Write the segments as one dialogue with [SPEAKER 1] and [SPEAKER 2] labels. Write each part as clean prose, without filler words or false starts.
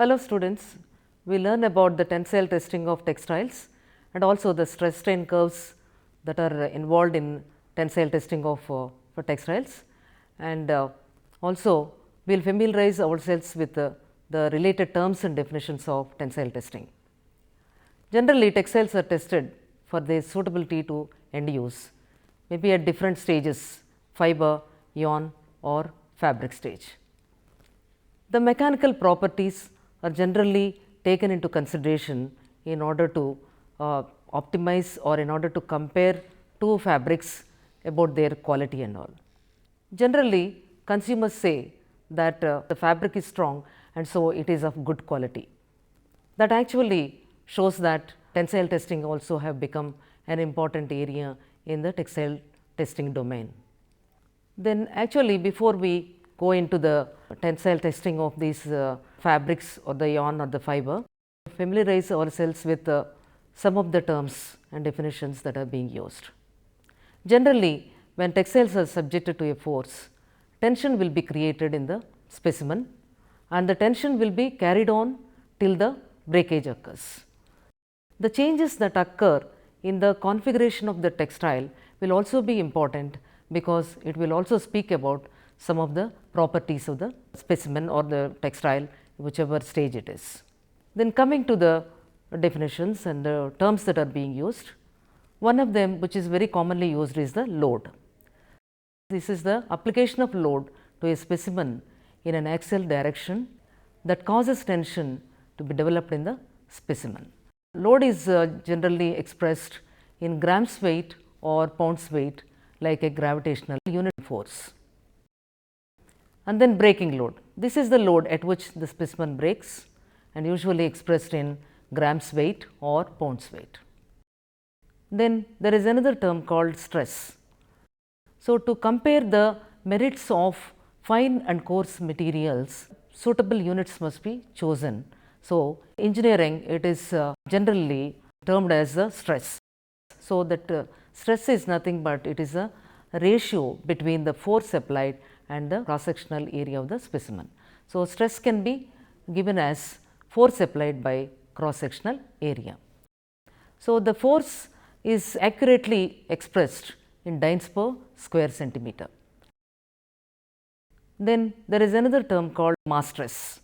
[SPEAKER 1] Hello students, we learn about the tensile testing of textiles and also the stress strain curves that are involved in tensile testing of for textiles, and also we will familiarize ourselves with the related terms and definitions of tensile testing. Generally, textiles are tested for their suitability to end use, maybe at different stages, fiber, yarn or fabric stage. The mechanical properties are generally taken into consideration in order to optimize or in order to compare two fabrics about their quality and all. Generally, consumers say that the fabric is strong and so it is of good quality. That actually shows that tensile testing also have become an important area in the textile testing domain. Then actually before we go into the tensile testing of these fabrics or the yarn or the fiber, familiarize ourselves with some of the terms and definitions that are being used. Generally, when textiles are subjected to a force, tension will be created in the specimen and the tension will be carried on till the breakage occurs. The changes that occur in the configuration of the textile will also be important, because it will also speak about some of the properties of the specimen or the textile, whichever stage it is. Then coming to the definitions and the terms that are being used, one of them which is very commonly used is the load. This is the application of load to a specimen in an axial direction that causes tension to be developed in the specimen. Load is generally expressed in grams weight or pounds weight, like a gravitational unit force. And then breaking load. This is the load at which the specimen breaks and usually expressed in grams weight or pounds weight. Then there is another term called stress. So, to compare the merits of fine and coarse materials, suitable units must be chosen. So, engineering, it is generally termed as the stress. So, that stress is nothing but it is a ratio between the force applied and the cross sectional area of the specimen. So, stress can be given as force applied by cross sectional area. So, the force is accurately expressed in dynes per square centimeter. Then there is another term called mass stress.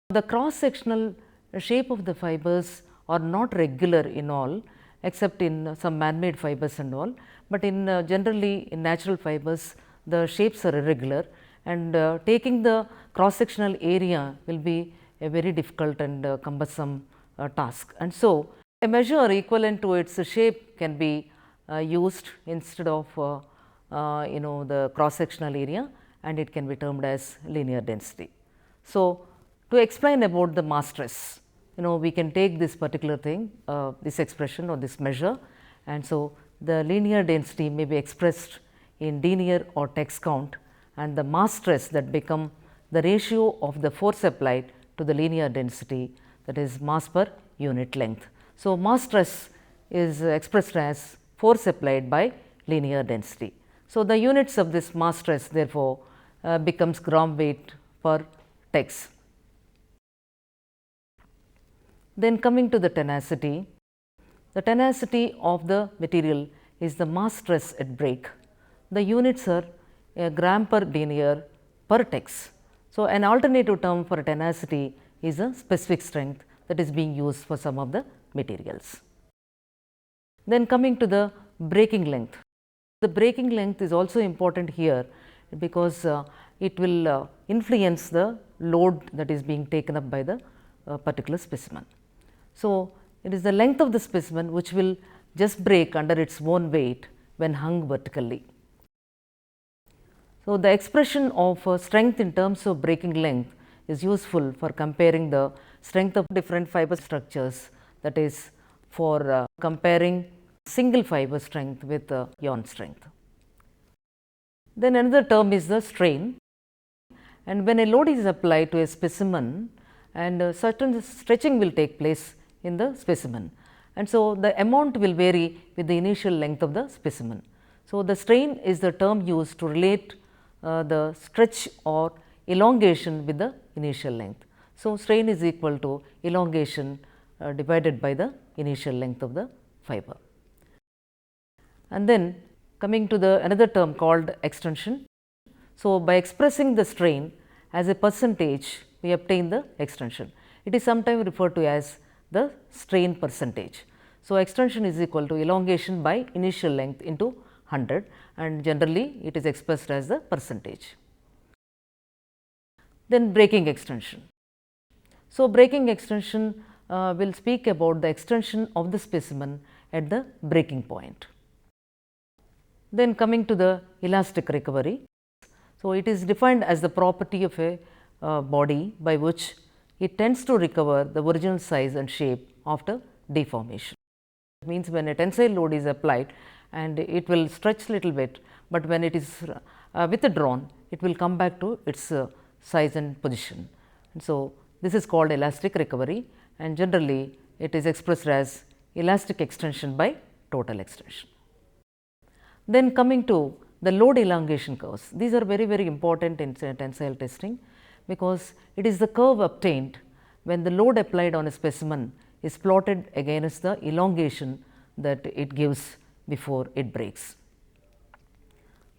[SPEAKER 1] The cross sectional shape of the fibers are not regular in all, except in some man-made fibers and all, but in generally in natural fibers the shapes are irregular, and taking the cross sectional area will be a very difficult and cumbersome task. And so, a measure equivalent to its shape can be used instead of the cross sectional area, and it can be termed as linear density. So, to explain about the mass stress, we can take this particular thing, this expression or this measure, and so the linear density may be expressed in linear or text count, and the mass stress that become the ratio of the force applied to the linear density, that is mass per unit length. So, mass stress is expressed as force applied by linear density. So, the units of this mass stress therefore becomes gram weight per text. Then coming to the tenacity of the material is the mass stress at break. The units are a gram per denier per text. So, an alternative term for tenacity is a specific strength that is being used for some of the materials. Then coming to the breaking length. The breaking length is also important here, because it will influence the load that is being taken up by the particular specimen. So, it is the length of the specimen which will just break under its own weight when hung vertically. So, the expression of strength in terms of breaking length is useful for comparing the strength of different fiber structures, that is for comparing single fiber strength with yarn strength. Then another term is the strain, and when a load is applied to a specimen and certain stretching will take place in the specimen, and so the amount will vary with the initial length of the specimen. So, the strain is the term used to relate the stretch or elongation with the initial length. So, strain is equal to elongation divided by the initial length of the fiber. And then coming to the another term called extension. So, by expressing the strain as a percentage, we obtain the extension. It is sometimes referred to as the strain percentage. So, extension is equal to elongation by initial length into 100, and generally it is expressed as the percentage. Then breaking extension. So, breaking extension will speak about the extension of the specimen at the breaking point. Then coming to the elastic recovery. So, it is defined as the property of a body by which it tends to recover the original size and shape after deformation. It means when a tensile load is applied and it will stretch little bit, but when it is withdrawn, it will come back to its size and position. And so, this is called elastic recovery, and generally it is expressed as elastic extension by total extension. Then coming to the load elongation curves, these are very important in tensile testing, because it is the curve obtained when the load applied on a specimen is plotted against the elongation that it gives before it breaks.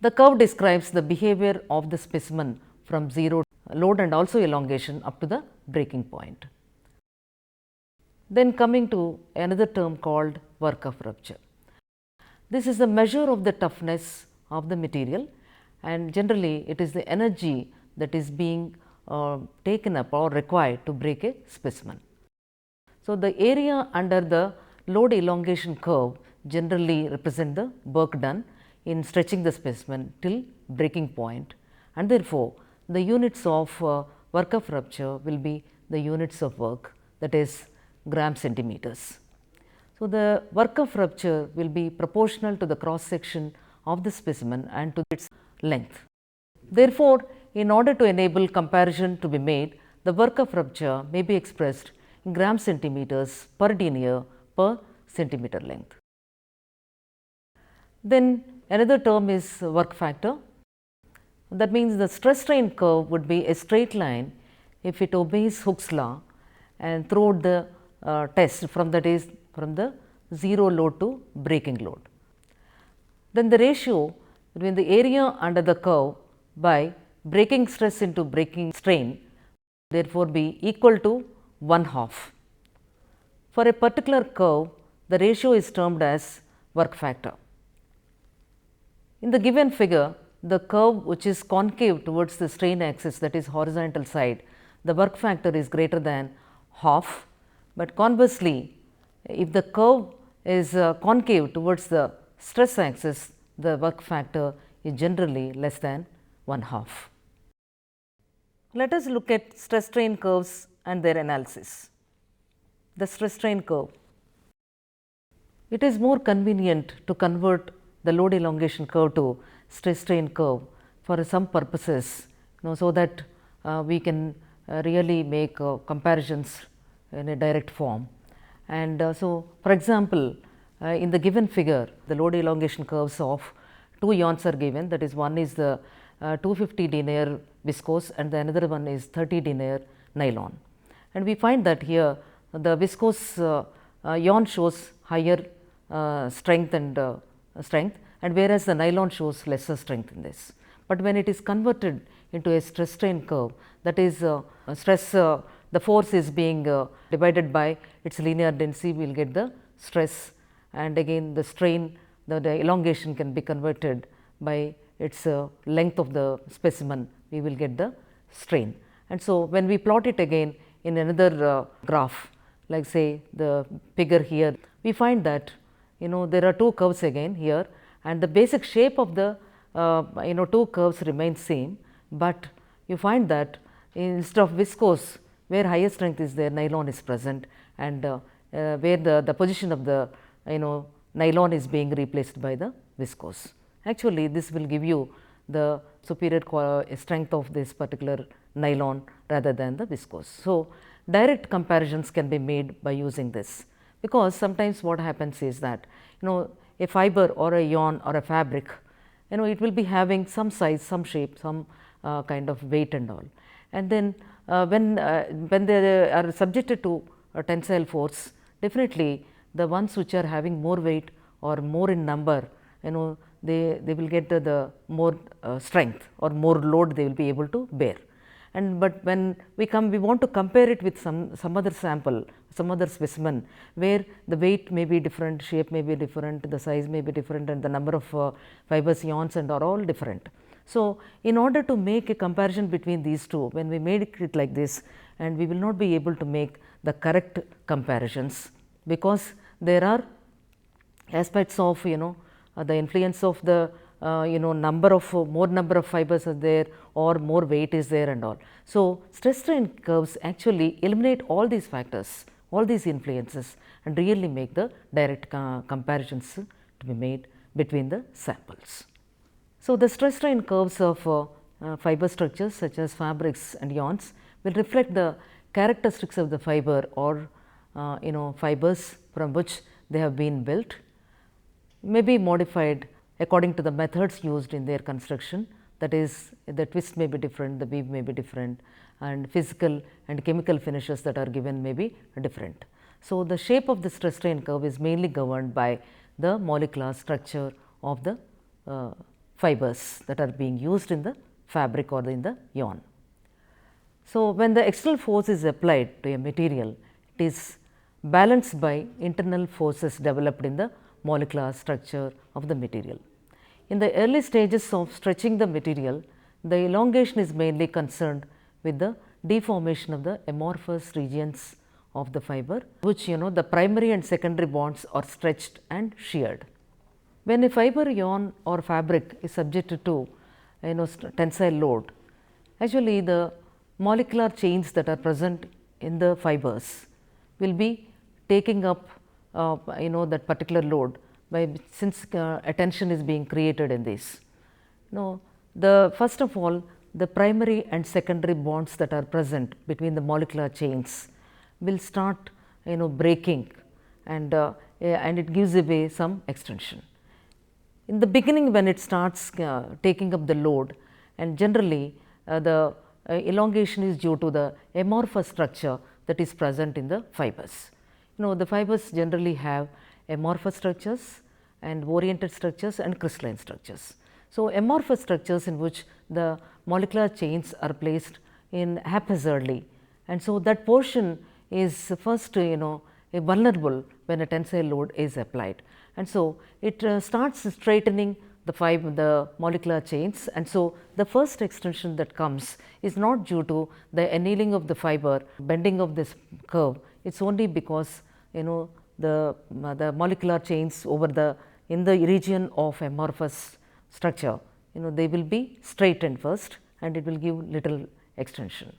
[SPEAKER 1] The curve describes the behavior of the specimen from 0 load and also elongation up to the breaking point. Then coming to another term called work of rupture. This is a measure of the toughness of the material, and generally it is the energy that is being taken up or required to break a specimen. So, the area under the load elongation curve generally represent the work done in stretching the specimen till breaking point, and therefore, the units of work of rupture will be the units of work, that is gram centimeters. So, the work of rupture will be proportional to the cross section of the specimen and to its length. Therefore, in order to enable comparison to be made, the work of rupture may be expressed in gram centimeters per denier per centimeter length. Then another term is work factor. That means the stress strain curve would be a straight line if it obeys Hooke's law and throughout the test from the 0 load to breaking load. Then the ratio between the area under the curve by breaking stress into breaking strain therefore be equal to 1/2. For a particular curve, the ratio is termed as work factor. In the given figure, the curve which is concave towards the strain axis, that is horizontal side, the work factor is greater than 1/2, but conversely, if the curve is concave towards the stress axis, the work factor is generally less than 1/2. Let us look at stress strain curves and their analysis. The stress strain curve. It is more convenient to convert the load elongation curve to stress strain curve for some purposes, so that we can really make comparisons in a direct form. And so, for example, in the given figure, the load elongation curves of 2 yarns are given, that is, one is the 250 denier viscose and the another one is 30 denier nylon. And we find that here the viscose yarn shows higher strength, and whereas the nylon shows lesser strength in this. But when it is converted into a stress strain curve, that is the force is being divided by its linear density, we will get the stress, and again the strain, the elongation can be converted by its length of the specimen, we will get the strain. And so, when we plot it again in another graph, like say the figure here, we find that there are 2 curves again here, and the basic shape of the 2 curves remain same, but you find that instead of viscose, where higher strength is there, nylon is present, and where the position of the nylon is being replaced by the viscose. Actually, this will give you the superior strength of this particular nylon rather than the viscose. So, direct comparisons can be made by using this, because sometimes what happens is that a fiber or a yarn or a fabric, it will be having some size, some shape, some kind of weight and all, and then when they are subjected to a tensile force, definitely the ones which are having more weight or more in number, they will get the more strength or more load they will be able to bear. And but when we want to compare it with some other sample, some other specimen, where the weight may be different, shape may be different, the size may be different, and the number of fibers, ions and are all different. So, in order to make a comparison between these two, when we made it like this, and we will not be able to make the correct comparisons, because there are aspects of the influence of the number of more number of fibers are there or more weight is there and all. So, stress strain curves actually eliminate all these factors, all these influences, and really make the direct comparisons to be made between the samples. So, the stress strain curves of fiber structures such as fabrics and yarns will reflect the characteristics of the fiber or fibers from which they have been built, may be modified according to the methods used in their construction. That is, the twist may be different, the weave may be different, and physical and chemical finishes that are given may be different. So, the shape of the stress strain curve is mainly governed by the molecular structure of the fibers that are being used in the fabric or in the yarn. So, when the external force is applied to a material, it is balanced by internal forces developed in the molecular structure of the material. In the early stages of stretching the material, the elongation is mainly concerned with the deformation of the amorphous regions of the fiber, which the primary and secondary bonds are stretched and sheared. When a fiber, yarn or fabric is subjected to tensile load, actually the molecular chains that are present in the fibers will be taking up that particular load, by since a tension is being created in this. The first of all, the primary and secondary bonds that are present between the molecular chains will start breaking, and it gives away some extension. In the beginning, when it starts taking up the load, and generally the elongation is due to the amorphous structure that is present in the fibers. The fibers generally have amorphous structures and oriented structures and crystalline structures. So, amorphous structures in which the molecular chains are placed in haphazardly, and so that portion is first vulnerable when a tensile load is applied, and so it starts straightening the molecular chains, and so the first extension that comes is not due to the annealing of the fiber, bending of this curve. It is only because the molecular chains in the region of amorphous structure, they will be straightened first, and it will give little extension.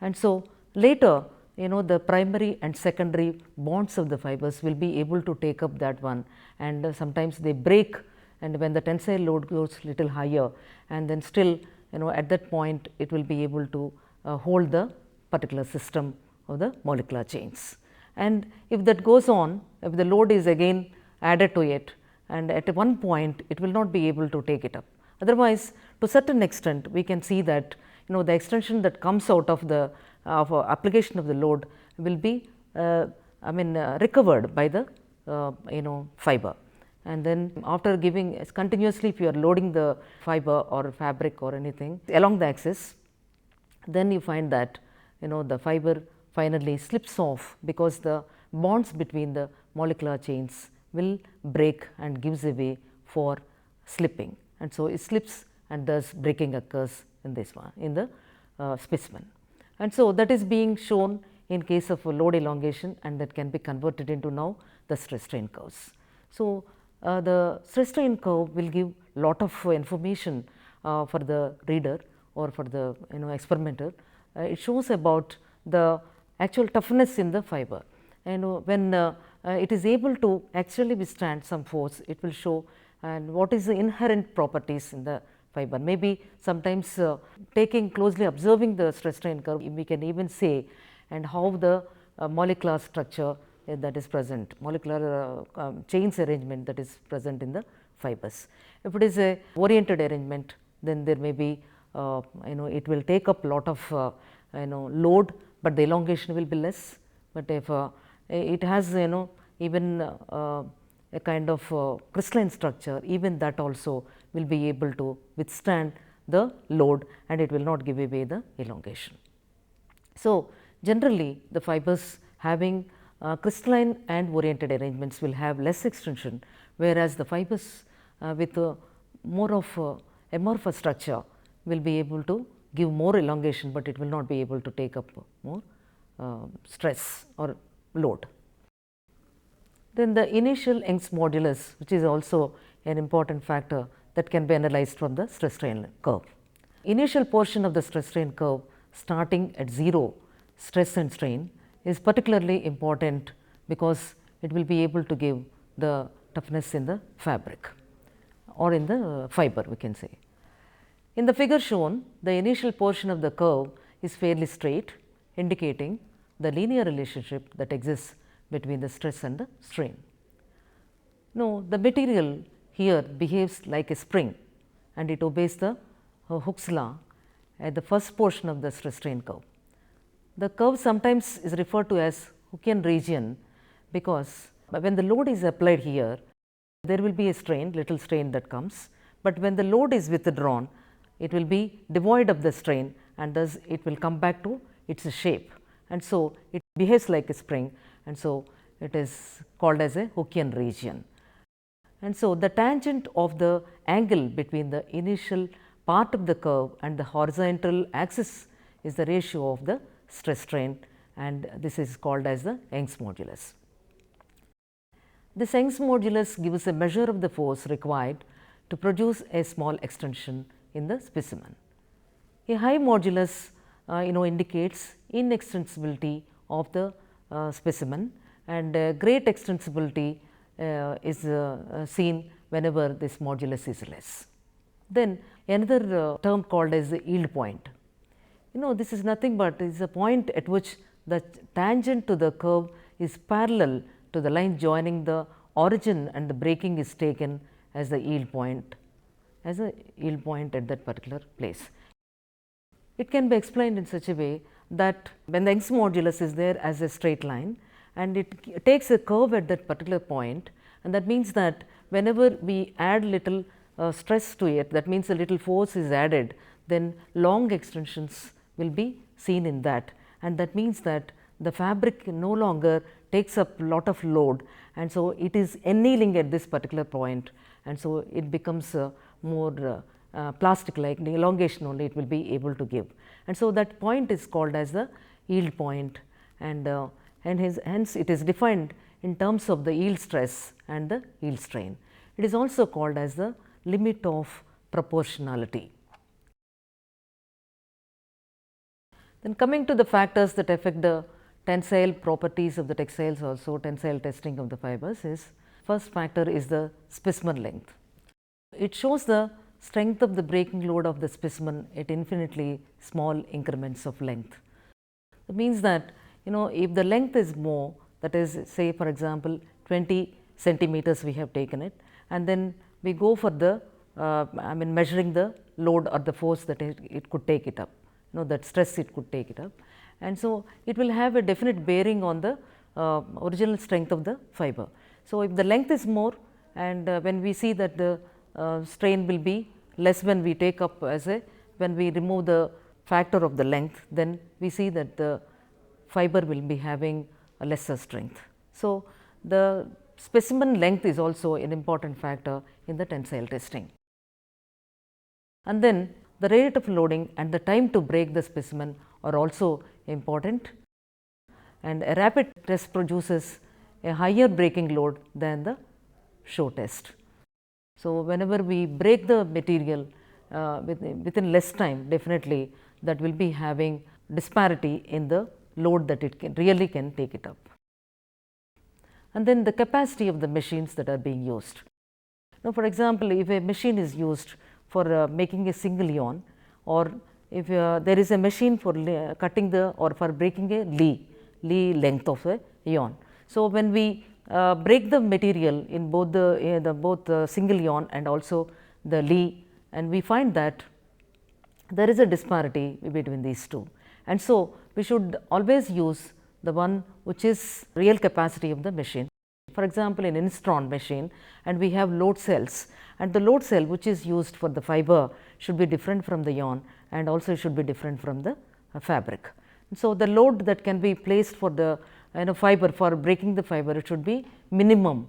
[SPEAKER 1] And so, later the primary and secondary bonds of the fibers will be able to take up that one, and sometimes they break, and when the tensile load goes little higher, and then still at that point it will be able to hold the particular system of the molecular chains. And if that goes on, if the load is again added to it, and at one point it will not be able to take it up. Otherwise, to certain extent we can see that the extension that comes out of the application of the load will be recovered by the fiber. And then after giving continuously, if you are loading the fiber or fabric or anything along the axis, then you find that the fiber finally slips off, because the bonds between the molecular chains will break and gives a way for slipping, and so it slips, and thus breaking occurs in this one, in the specimen. And so that is being shown in case of a load elongation, and that can be converted into now the stress strain curves. So, the stress strain curve will give lot of information for the reader or for the experimenter. It shows about the actual toughness in the fiber, and when it is able to actually withstand some force, it will show and what is the inherent properties in the fiber. Maybe sometimes taking closely observing the stress strain curve, we can even say and how the molecular structure that is present, molecular chains arrangement that is present in the fibers. If it is a oriented arrangement, then there may be it will take up lot of load, but the elongation will be less. But if it has even a kind of crystalline structure, even that also will be able to withstand the load and it will not give away the elongation. So, generally the fibers having crystalline and oriented arrangements will have less extension, whereas the fibers with more of amorphous structure will be able to give more elongation, but it will not be able to take up more stress or load. Then the initial Young's modulus, which is also an important factor that can be analyzed from the stress strain curve. Initial portion of the stress strain curve starting at 0 stress and strain is particularly important because it will be able to give the toughness in the fabric or in the fiber, we can say. In the figure shown, the initial portion of the curve is fairly straight, indicating the linear relationship that exists between the stress and the strain. Now, the material here behaves like a spring and it obeys the Hooke's law at the first portion of the stress strain curve. The curve sometimes is referred to as Hookean region because when the load is applied here, there will be a strain, little strain that comes, but when the load is withdrawn, it will be devoid of the strain and thus it will come back to its shape, and so it behaves like a spring, and so it is called as a Hookean region. And so the tangent of the angle between the initial part of the curve and the horizontal axis is the ratio of the stress strain, and this is called as the Young's modulus. This Young's modulus gives a measure of the force required to produce a small extension in the specimen. A high modulus indicates inextensibility of the specimen, and great extensibility is seen whenever this modulus is less. Then another term called as the yield point. This is nothing but is a point at which the tangent to the curve is parallel to the line joining the origin, and the breaking is taken as the yield point, at that particular place. It can be explained in such a way that when the Young's modulus is there as a straight line and it takes a curve at that particular point, and that means that whenever we add little stress to it, that means a little force is added, then long extensions will be seen in that, and that means that the fabric no longer takes up lot of load, and so it is annealing at this particular point, and so it becomes more plastic like the elongation only it will be able to give, and so that point is called as the yield point, and hence it is defined in terms of the yield stress and the yield strain. It is also called as the limit of proportionality. Then coming to the factors that affect the tensile properties of the textiles, also tensile testing of the fibers, is first factor is the specimen length. It shows the strength of the breaking load of the specimen at infinitely small increments of length. It means that if the length is more, that is say for example 20 centimeters we have taken it, and then we go for the measuring the load or the force that it could take it up, that stress it could take it up, and so it will have a definite bearing on the original strength of the fiber. So, if the length is more, and when we see that the strain will be less when we take up when we remove the factor of the length, then we see that the fiber will be having a lesser strength. So, the specimen length is also an important factor in the tensile testing. And then the rate of loading and the time to break the specimen are also important, and a rapid test produces a higher breaking load than the show test. So, whenever we break the material within less time, definitely that will be having disparity in the load that it really can take it up. And then the capacity of the machines that are being used. Now, for example, if a machine is used for making a single yarn, or if there is a machine for cutting the or for breaking a lee length of a yarn. So, when we break the material in both the single yarn and also the lee, and we find that there is a disparity between these two, and so we should always use the one which is real capacity of the machine. For example, in instron machine, and we have load cells, and the load cell which is used for the fiber should be different from the yarn, and also should be different from the fabric. So, the load that can be placed for the fiber, for breaking the fiber, it should be minimum,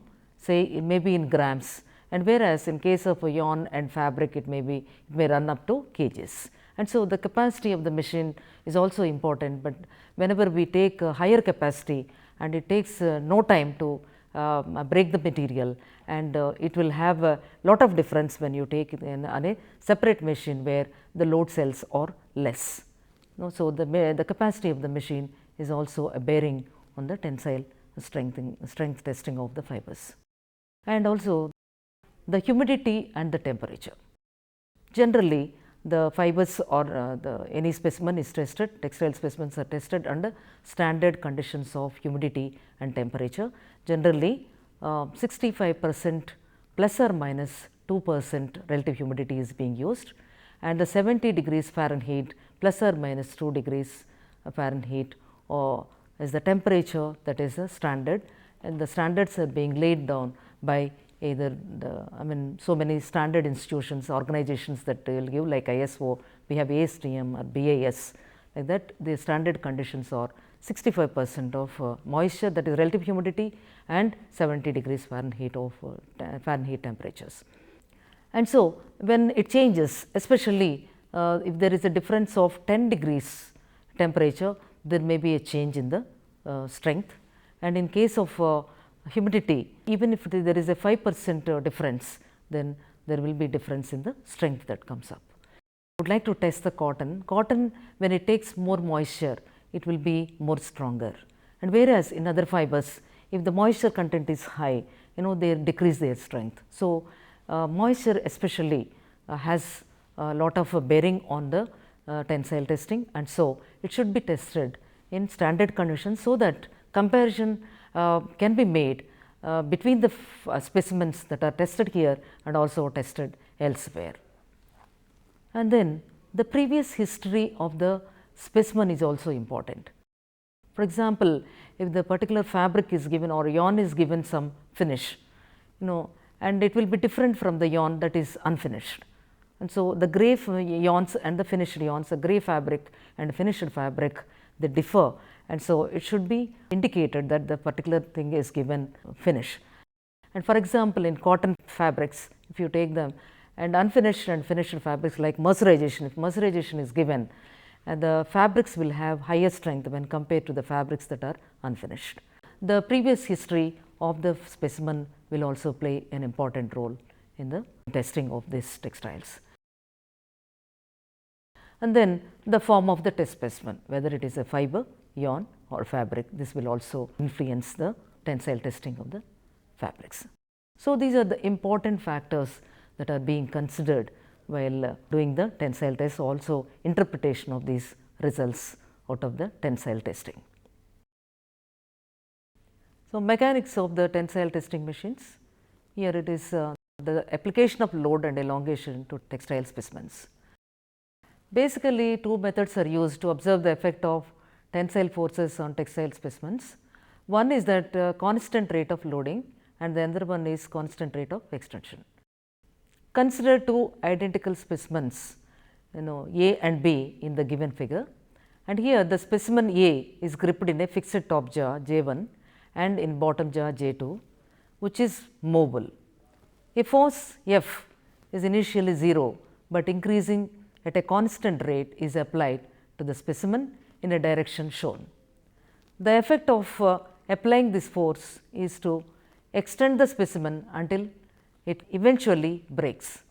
[SPEAKER 1] say maybe in grams, and whereas in case of a yarn and fabric it may run up to kgs. And so, the capacity of the machine is also important, but whenever we take a higher capacity and it takes no time to break the material, and it will have a lot of difference when you take it on a separate machine where the load cells are less. So, the capacity of the machine is also a bearing on the tensile strength testing of the fibers. And also the humidity and the temperature. Generally, the fibers or any specimen is tested, textile specimens are tested under standard conditions of humidity and temperature. Generally 65% plus or minus 2% relative humidity is being used, and the 70 degrees Fahrenheit plus or minus 2 degrees Fahrenheit is the temperature that is the standard, and the standards are being laid down by either so many standard institutions, organizations that will give, like ISO, we have ASTM or BIS, like that. The standard conditions are 65% of moisture, that is relative humidity, and 70 degrees Fahrenheit of Fahrenheit temperatures. And so, when it changes, especially if there is a difference of 10 degrees temperature, there may be a change in the strength, and in case of humidity, even if there is a 5% difference, then there will be difference in the strength that comes up. I would like to test the cotton. Cotton, when it takes more moisture, it will be more stronger, and whereas in other fibers, if the moisture content is high, they decrease their strength. So, moisture especially has a lot of bearing on the tensile testing, and so it should be tested in standard conditions, so that comparison can be made between the specimens that are tested here and also tested elsewhere. And then the previous history of the specimen is also important. For example, if the particular fabric is given or yarn is given some finish, and it will be different from the yarn that is unfinished. And so, the grey yarns and the finished yarns, the grey fabric and finished fabric, they differ, and so it should be indicated that the particular thing is given finish. And for example, in cotton fabrics, if you take them, and unfinished and finished fabrics like mercerization, if mercerization is given, the fabrics will have higher strength when compared to the fabrics that are unfinished. The previous history of the specimen will also play an important role in the testing of these textiles. And then the form of the test specimen, whether it is a fiber, yarn or fabric, this will also influence the tensile testing of the fabrics. So, these are the important factors that are being considered while doing the tensile test, also interpretation of these results out of the tensile testing. So, mechanics of the tensile testing machines. Here it is the application of load and elongation to textile specimens. Basically, two methods are used to observe the effect of tensile forces on textile specimens. One is that constant rate of loading, and the other one is constant rate of extension. Consider two identical specimens, A and B in the given figure, and here the specimen A is gripped in a fixed top jaw J1 and in bottom jaw J2, which is mobile. A force F is initially 0, but increasing at a constant rate is applied to the specimen in a direction shown. The effect of applying this force is to extend the specimen until it eventually breaks.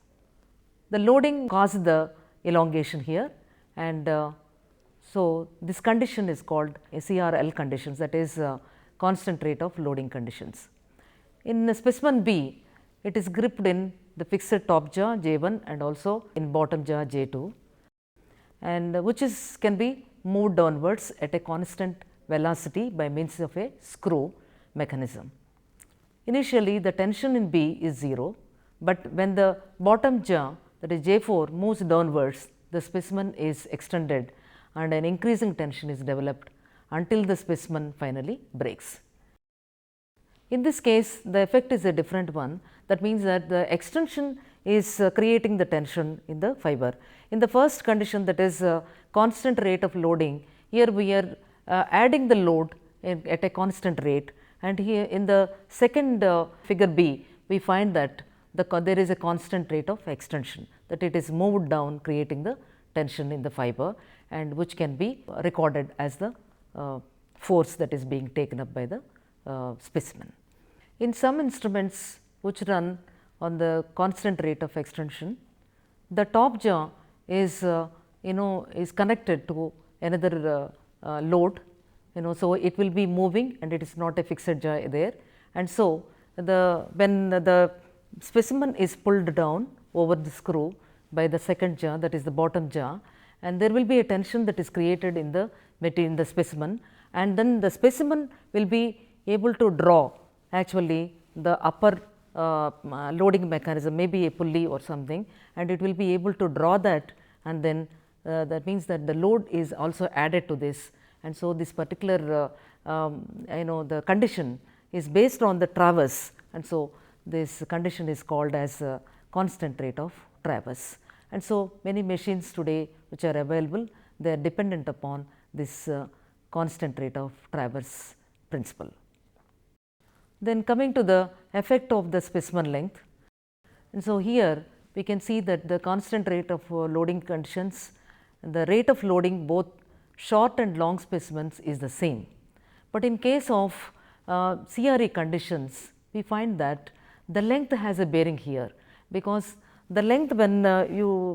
[SPEAKER 1] The loading causes the elongation here, and so this condition is called CRL conditions, that is constant rate of loading conditions. In specimen B, it is gripped in the fixed top jaw J1 and also in bottom jaw J2, and which can be moved downwards at a constant velocity by means of a screw mechanism. Initially, the tension in B is 0, but when the bottom jaw, that is J4, moves downwards, the specimen is extended and an increasing tension is developed until the specimen finally breaks. In this case, the effect is a different one. That means that the extension is creating the tension in the fiber. In the first condition, that is constant rate of loading, here we are adding the load at a constant rate, and here in the second figure B, we find that there is a constant rate of extension, that it is moved down, creating the tension in the fiber, and which can be recorded as the force that is being taken up by the specimen. In some instruments which run on the constant rate of extension, the top jaw is is connected to another load, so it will be moving and it is not a fixed jaw there. And so, when the specimen is pulled down over the screw by the second jaw, that is the bottom jaw, and there will be a tension that is created in the specimen, and then the specimen will be able to draw actually the upper loading mechanism, maybe a pulley or something, and it will be able to draw that, and then that means that the load is also added to this. And so, this particular the condition is based on the traverse, and so this condition is called as constant rate of traverse. And so, many machines today which are available, they are dependent upon this constant rate of traverse principle. Then coming to the effect of the specimen length, and so here we can see that the constant rate of loading conditions, the rate of loading both short and long specimens is the same. But in case of CRE conditions, we find that the length has a bearing here, because the length, when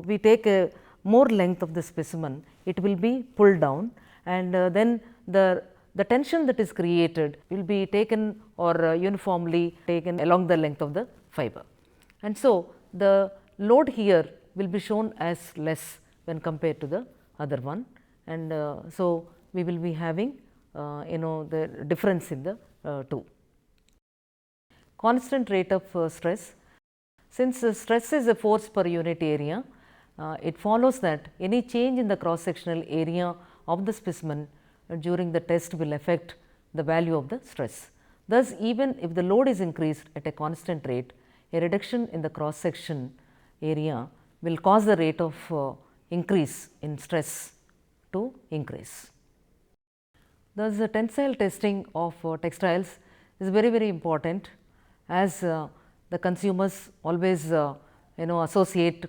[SPEAKER 1] we take a more length of the specimen, it will be pulled down, and then the tension that is created will be taken or uniformly taken along the length of the fiber. And so, the load here will be shown as less when compared to the other one, and so we will be having the difference in the two. Constant rate of stress. Since stress is a force per unit area, it follows that any change in the cross sectional area of the specimen during the test will affect the value of the stress. Thus, even if the load is increased at a constant rate, a reduction in the cross section area will cause the rate of increase in stress to increase. Thus, the tensile testing of textiles is very important, as the consumers always associate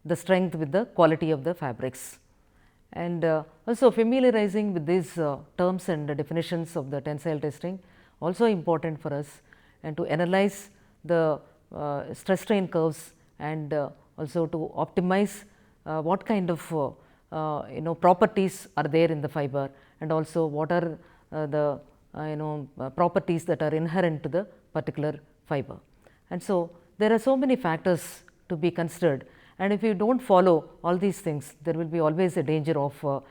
[SPEAKER 1] the strength with the quality of the fabrics. And also familiarizing with these terms and the definitions of the tensile testing also important for us, and to analyze the stress strain curves, and also to optimize what kind of properties are there in the fiber, and also what are the properties that are inherent to the particular fiber. And so, there are so many factors to be considered, and if you do not follow all these things, there will be always a danger of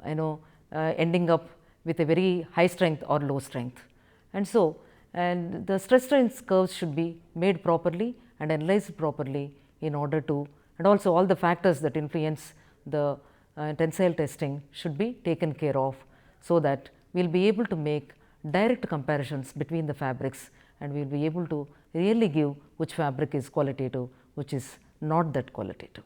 [SPEAKER 1] ending up with a very high strength or low strength. And so, the stress strain curves should be made properly and analyzed properly in order to, and also all the factors that influence the tensile testing should be taken care of, so that we will be able to make direct comparisons between the fabrics, and we will be able to really give which fabric is qualitative, which is not that qualitative.